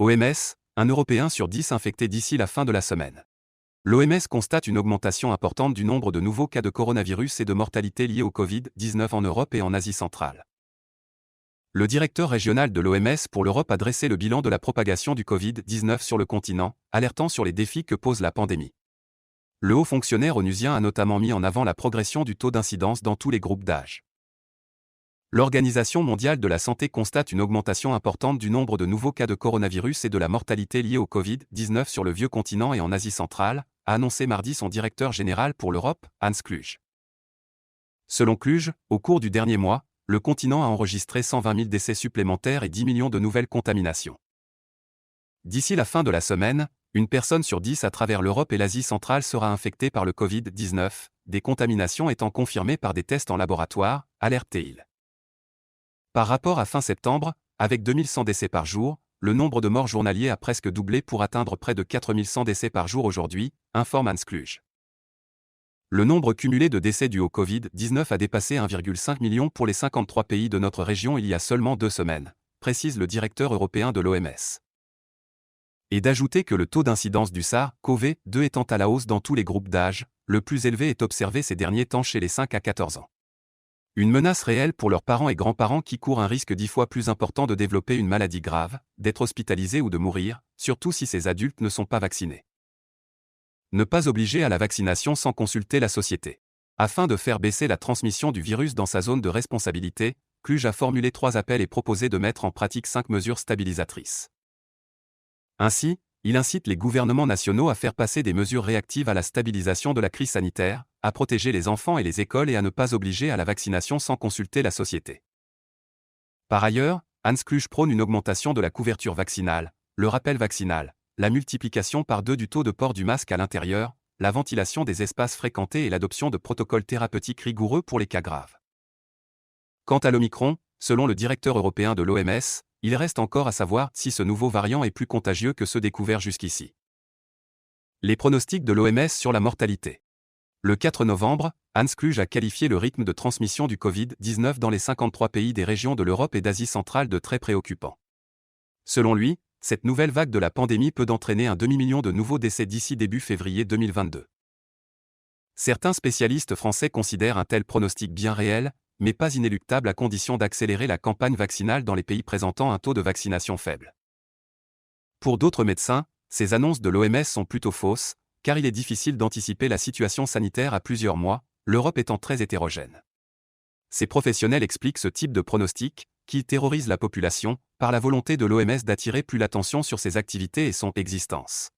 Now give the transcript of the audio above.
OMS, un Européen sur 10 infecté d'ici la fin de la semaine. L'OMS constate une augmentation importante du nombre de nouveaux cas de coronavirus et de mortalité liés au Covid-19 en Europe et en Asie centrale. Le directeur régional de l'OMS pour l'Europe a dressé le bilan de la propagation du Covid-19 sur le continent, alertant sur les défis que pose la pandémie. Le haut fonctionnaire onusien a notamment mis en avant la progression du taux d'incidence dans tous les groupes d'âge. L'Organisation mondiale de la santé constate une augmentation importante du nombre de nouveaux cas de coronavirus et de la mortalité liée au Covid-19 sur le vieux continent et en Asie centrale, a annoncé mardi son directeur général pour l'Europe, Hans Kluge. Selon Kluge, au cours du dernier mois, le continent a enregistré 120 000 décès supplémentaires et 10 millions de nouvelles contaminations. D'ici la fin de la semaine, une personne sur 10 à travers l'Europe et l'Asie centrale sera infectée par le Covid-19, des contaminations étant confirmées par des tests en laboratoire, alerte-t-il. Par rapport à fin septembre, avec 2100 décès par jour, le nombre de morts journaliers a presque doublé pour atteindre près de 4100 décès par jour aujourd'hui, informe Hans Kluge. Le nombre cumulé de décès dus au Covid-19 a dépassé 1,5 million pour les 53 pays de notre région il y a seulement 2 semaines, précise le directeur européen de l'OMS. Et d'ajouter que le taux d'incidence du SARS-CoV-2 étant à la hausse dans tous les groupes d'âge, le plus élevé est observé ces derniers temps chez les 5 à 14 ans. Une menace réelle pour leurs parents et grands-parents qui courent un risque 10 fois plus important de développer une maladie grave, d'être hospitalisés ou de mourir, surtout si ces adultes ne sont pas vaccinés. Ne pas obliger à la vaccination sans consulter la société. Afin de faire baisser la transmission du virus dans sa zone de responsabilité, Kluge a formulé 3 appels et proposé de mettre en pratique 5 mesures stabilisatrices. Ainsi, il incite les gouvernements nationaux à faire passer des mesures réactives à la stabilisation de la crise sanitaire, à protéger les enfants et les écoles et à ne pas obliger à la vaccination sans consulter la société. Par ailleurs, Hans Kluge prône une augmentation de la couverture vaccinale, le rappel vaccinal, la multiplication par 2 du taux de port du masque à l'intérieur, la ventilation des espaces fréquentés et l'adoption de protocoles thérapeutiques rigoureux pour les cas graves. Quant à l'Omicron, selon le directeur européen de l'OMS, il reste encore à savoir si ce nouveau variant est plus contagieux que ceux découverts jusqu'ici. Les pronostics de l'OMS sur la mortalité. Le 4 novembre, Hans Kluge a qualifié le rythme de transmission du Covid-19 dans les 53 pays des régions de l'Europe et d'Asie centrale de très préoccupant. Selon lui, cette nouvelle vague de la pandémie peut entraîner un demi-million de nouveaux décès d'ici début février 2022. Certains spécialistes français considèrent un tel pronostic bien réel, mais pas inéluctable à condition d'accélérer la campagne vaccinale dans les pays présentant un taux de vaccination faible. Pour d'autres médecins, ces annonces de l'OMS sont plutôt fausses, car il est difficile d'anticiper la situation sanitaire à plusieurs mois, l'Europe étant très hétérogène. Ces professionnels expliquent ce type de pronostic, qui terrorise la population, par la volonté de l'OMS d'attirer plus l'attention sur ses activités et son existence.